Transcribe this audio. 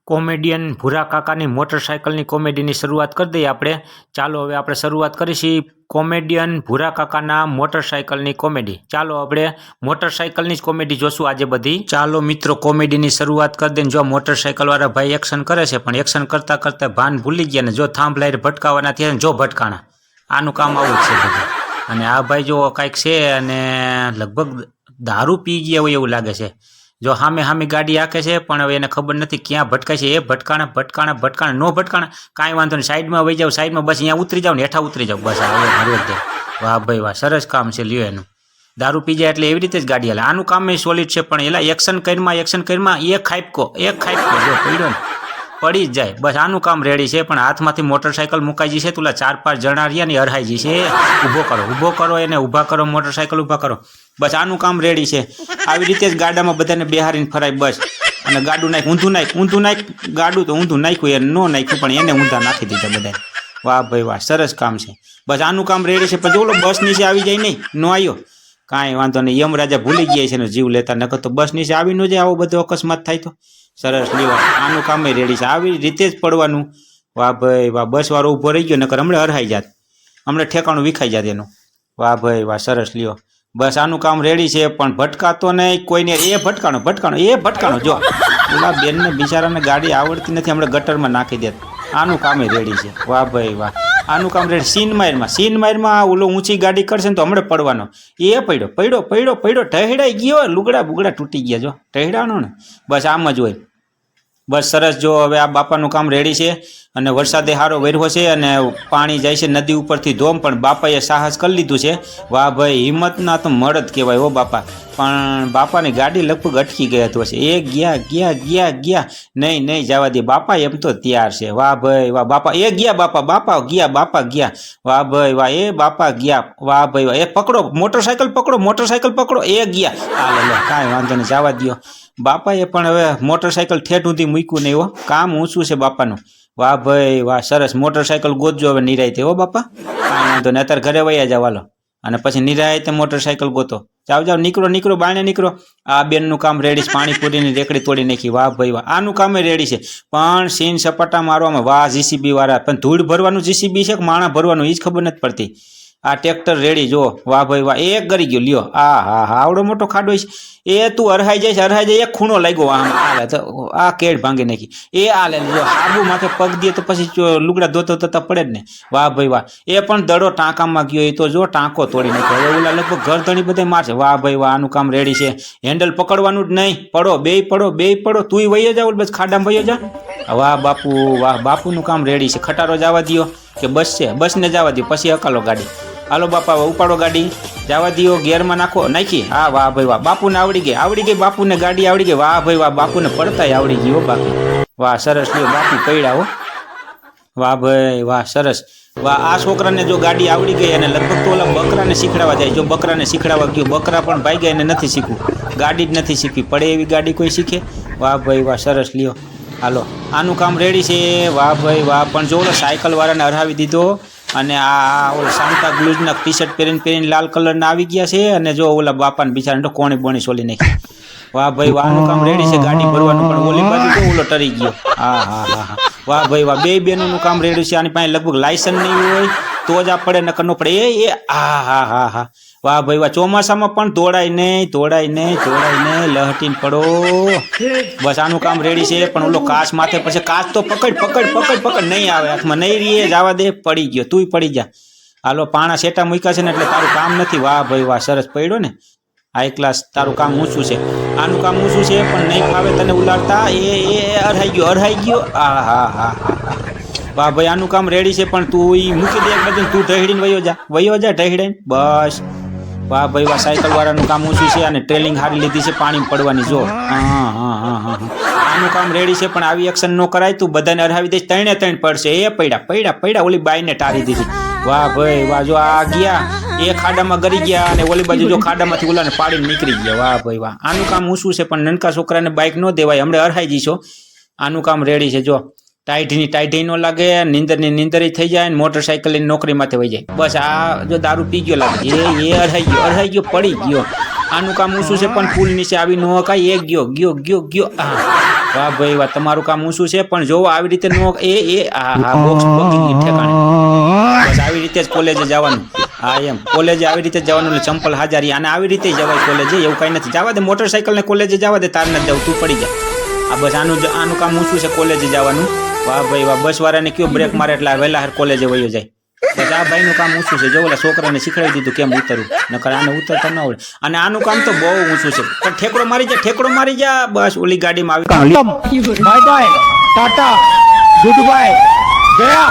Comedian ભૂરા કાકાની મોટરસાઇકલની કોમેડીની શરૂઆત કરી દઈએ આપણે. ચાલો હવે આપણે શરૂઆત કરીશું કોમેડિયન ભૂરા કાકાના મોટરસાઇકલની કોમેડી. ચાલો આપણે મોટરસાઇકલની જ કોમેડી જોશું આજે બધી. ચાલો મિત્રો કોમેડીની શરૂઆત કરી દઈને જો મોટરસાઇકલવાળા ભાઈ એક્શન કરે છે પણ એક્શન કરતાં કરતાં ભાન ભૂલી ગયા ને જો થાંભ લાઈને ભટકાવાના થયા ને જો ભટકાણા. આનું કામ આવું જ છે બધું. અને આ ભાઈ જો કાંઈક છે અને લગભગ દારૂ પી ગયા હોય એવું લાગે છે. જો સામે સામે ગાડી આંકે છે પણ હવે એને ખબર નથી ક્યાં ભટકાય છે. એ ભટકાણા નો ભટકાણા કાંઈ વાંધો નહીં, સાઈડમાં વહી જાવ, સાઈડમાં બસ અહીંયા ઉતરી જાવ ને હેઠા ઉતરી જાવ બસ. વાહ ભાઈ વાહ, સરસ કામ છે. લ્યો એનું દારૂ પી જાય એટલે એવી રીતે જ ગાડી હાલે. આનું કામ એ સોલિડ છે પણ એલા એક્શન કરીમાં એક ખાઈપકો જો પડ્યો ને પડી જ જાય બસ. આનું કામ રેડી છે પણ હાથમાંથી મોટરસાઇકલ મુકાઈ જશે. તુલા 4-5 જણા રહ્યા ને હરહાઈ જશે. ઊભો કરો એને, ઊભા કરો મોટરસાઇકલ ઊભા કરો બસ. આનું કામ રેડી છે. આવી રીતે જ ગાડામાં બધાને બેહારીને ફરાય બસ. અને ગાડું નાખ, ઊંધું નાખ. ગાડું તો ઊંધું નાખ્યું, એને ન નાખ્યું પણ એને ઊંધા નાખી દીધા બધા. વાહ ભાઈ વાહ, સરસ કામ છે. બસ આનું કામ રેડી છે. પછી ઓલો બસ નીચે આવી જાય નહીં, ન આવ્યો કાંઈ વાંધો નહીં. યમરાજા ભૂલી ગયા છે એનો જીવ લેતા, નકર તો બસ નીચે આવી ન જાય. આવો બધો અકસ્માત થાય તો સરસ. લેવા આનું કામ રેડી છે. આવી રીતે જ પડવાનું. વાહ ભાઈ વાહ, બસ વાળો ઊભો રહી ગયો નકર હમણાં હરહાઈ જાત, હમણાં ઠેકાણું વિખાઈ જાત એનું. વાહ ભાઈ વાહ, સરસ. લ્યો બસ આનું કામ રેડી છે પણ ભટકાતો નહીં કોઈને. એ ભટકાણો જો ઓલા બેનને બિચારાને ગાડી આવડતી નથી, હમણાં ગટરમાં નાખી દેત. આનું કામ રેડી છે. વાહ ભાઈ વાહ, આનું કામ રેડી. સીન મારમાં ઓલો ઊંચી ગાડી કરશે ને તો હમણાં પડવાનો. એ પડ્યો ટહેડાઈ ગયો. લુગડા બુગડા તૂટી ગયા જો ટહેડાનો ને બસ. આમ જ હોય બસ. સરસ. જો હવે આ બાપાનું કામ રેડી છે અને વરસાદે સારો વેરવો છે અને પાણી જાય છે નદી ઉપરથી ધોમ, પણ બાપાએ સાહસ કરી લીધું છે. વાહ ભાઈ, હિંમતના તો મળદ કહેવાય હો બાપા. પણ બાપાની ગાડી લગભગ અટકી ગઈ હતું હશે. એ ગયા નહીં જવા દે બાપા, એમ તો તૈયાર છે. વાહ ભાઈ વાહ, બાપા એ ગયા, બાપા ગયા. વાહ ભાઈ વાહ, એ બાપા ગયા. વાહ ભાઈ વાહ, એ પકડો મોટરસાઇકલ પકડો. એ ગયા. હાલે કાંઈ વાંધો નહીં, જવા દો. બાપાએ પણ હવે મોટરસાઇકલ ઠેઠ સુધી મૂક્યું નહીં હો, કામ ઊંચું છે બાપાનું. વાહ ભાઈ વાહ, સરસ. મોટરસાઇકલ ગોતજો હવે નિરાયતે હો બાપા. કાંઈ વાંધો નહીં, અત્યારે ઘરે વયા જાવ હાલો. અને પછી નિરાયતે મોટરસાઇકલ ગોતો. જાઓ નીકળો બાણે નીકળો. આ બેનનું કામ રેડી છે. પાણીપુરીની રેકડી તોડી નાખી. વાહ ભાઈ વાહ, આનું કામ રેડી છે. પણ સીન સપાટા મારવામાં વાહ જીસીબી વાળા. પણ ધૂળ ભરવાનું જીસીબી છે કે માણા ભરવાનું એ જ ખબર નથી પડતી. આ ટ્રેક્ટર રેડી જો. વાહ ભાઈ વાહ, એક ગરી ગયો. લ્યો હા આવડો મોટો ખાડો છે. એ તું હરહાઈ જાય. એક ખૂણો લાગ્યો આમ. આ કેડ ભાંગી નાખી. એ હાલે જો આબુ માથે પગ દે તો પછી લુગડા ધોતા પડે જ ને. વાહ ભાઈ વાહ, એ પણ દડો ટાંકામાં ગયો. એ તો જો ટાંકો તોડી નાખ્યો. હવે ઓલા લગભગ ઘર ધણી બધા મારશે. વાહ ભાઈ વાહ, આનું કામ રેડી છે. હેન્ડલ પકડવાનું જ નહીં, પડો. તુંય વયો જા બસ, ખાડામાં વયો જા. વાહ બાપુ વાહ, બાપુનું કામ રેડી છે. ખટારો જવા દો કે બસ છે, બસને જવા દો પછી હકાલો ગાડી. હાલો બાપા ઉપાડો ગાડી, જવા દો, ગેરમાં નાખી. હા વાહ ભાઈ વાહ, બાપુને આવડી ગઈ બાપુને ગાડી આવડી ગઈ. વાહ ભાઈ વાહ, બાપુને પડતાય આવડી ગયો બાકી. વાહ સરસ. લ્યો બાપુ પડ્યા હો. વાહ ભાઈ વાહ, સરસ. વાહ આ છોકરાને જો ગાડી આવડી ગઈ અને લગભગ તો ઓલા બકરાને શીખડાવવા જાય. જો બકરાને શીખડાવવા ગયો, બકરા પણ ભાઈ ગયા, એને નથી શીખવું, ગાડી જ નથી શીખવી. પડે એવી ગાડી કોઈ શીખે? વાહ ભાઈ વાહ, સરસ. લ્યો હાલો આનું કામ રેડી છે. વાહ ભાઈ વાહ, પણ જો ઓલો સાયકલ વાળાને હરાવી દીધો. અને આ ઓલા સાંતા ગ્લુઝના ટી શર્ટ પહેરીને લાલ કલરના આવી ગયા છે. અને જો ઓલા બાપાને બિચારાને તો કોણી બોણી સોલી નાખી. વાહ ભાઈ વાહ, આનું કામ રેડી છે. ગાડી ભરવાનું પણ ઓલી બાજુ તો ઓલો ટરી ગયો. હા. વાહ ભાઈ વાહ, બે બેનોનું કામ રેડી છે. આની પાસે લગભગ લાયસન્સ નહીં હોય તો જ આ પડે, નકર ન પડે. હા. વાહ ભાઈ વાહ, ચોમાસામાં પણ દોડાય નહીં, લહટીને પડો બસ. આનું કામ રેડી છે. પણ ઓલો કાચ માથે પછી કાચ તો પકડ નહીં આવે હાથમાં, નહીં રીએ જવા દે. પડી ગયો, તુંય પડી જા. હાલો પાણા સેટા મૂક્યા છે ને એટલે તારું કામ નથી. વાહ ભાઈ વાહ, સરસ. પડ્યો ને હાઈ ક્લાસ. તારું કામ ઊંચું છે. આનું કામ ઊંચું છે પણ નહીં ફાવે તને ઉલાડતા. એ અરહાઈ ગયો. હા. વાહ ભાઈ, આનું કામ રેડી છે. પણ તું મૂકી દે એક બાજુ, તું ઢહેડીને વયો જા ઢહેડીને બસ. વાહ ભાઈ વાહ, સાયકલ વાળાનું કામ ઊંચું છે અને ટ્રેલિંગ હારી લીધી છે પાણી પડવાની. જો હા. આનું કામ રેડી છે પણ આવી એક્શન ન કરાય. તું બધાને અરહાવી દઈશ, ત્રણે પડશે. એ પડ્યા ઓલી બાઈને ટારી દીધી. વાહ ભાઈ વાહ, જો આ ગયા એ ખાડામાં ગરી ગયા અને ઓલી બાજુ જો ખાડામાંથી ઓલાને પાડીને નીકળી ગયા. વાહ ભાઈ વાહ, આનું કામ ઊંચું છે પણ નનકા છોકરાને બાઇક ન દેવાય, હમણાં અરહાઈ જઈશો. આનું કામ રેડી છે. જો ટાઈઢી ન લાગે, નીંદર થઈ જાય, મોટરસાઇકલની નોકરી માથે વહી જાય બસ. આ જો દારૂ પી ગયો લાગે છે. એ અરહાઈ ગયો, પડી ગયો. આનું કામ ઊંચું છે પણ પુલ નીચે આવી ન હકાય. એ ગયો. વાહ ભાઈ વાહ, તમારું કામ ઊંચું છે. પણ જોવો આવી રીતે નો હા બોક્સ ઠેકાણે. બસ આવી રીતે જ કોલેજે જવાનું. હા એમ કોલેજે આવી રીતે જવાનું, એટલે ચંપલ હાજારી અને આવી રીતે જવાય કોલેજે, એવું કઈ નથી. જવા દે મોટરસાઇકલ ને કોલેજે જવા દે, તાર નથી જવું, તું પડી જા. આ બસ આનું કામ ઊંચું છે, કોલેજે જવાનું. વાહ ભાઈ વાહ, બસ વાળાને કયો બ્રેક મારે એટલે વહેલા કોલેજે વયો જાય. બસ આ ભાઈનું કામ ઊંચું છે. જો ઓલા છોકરાને શીખવાડી દીધું કેમ ઉતરવું, નકર આને ઉતરતા ન આવડે. અને આનું કામ તો બહુ ઊંચું છે. પણ ઠેકડો મારી જા બસ ઓલી ગાડીમાં આવી. Bye bye, Tata, good bye, ગયા.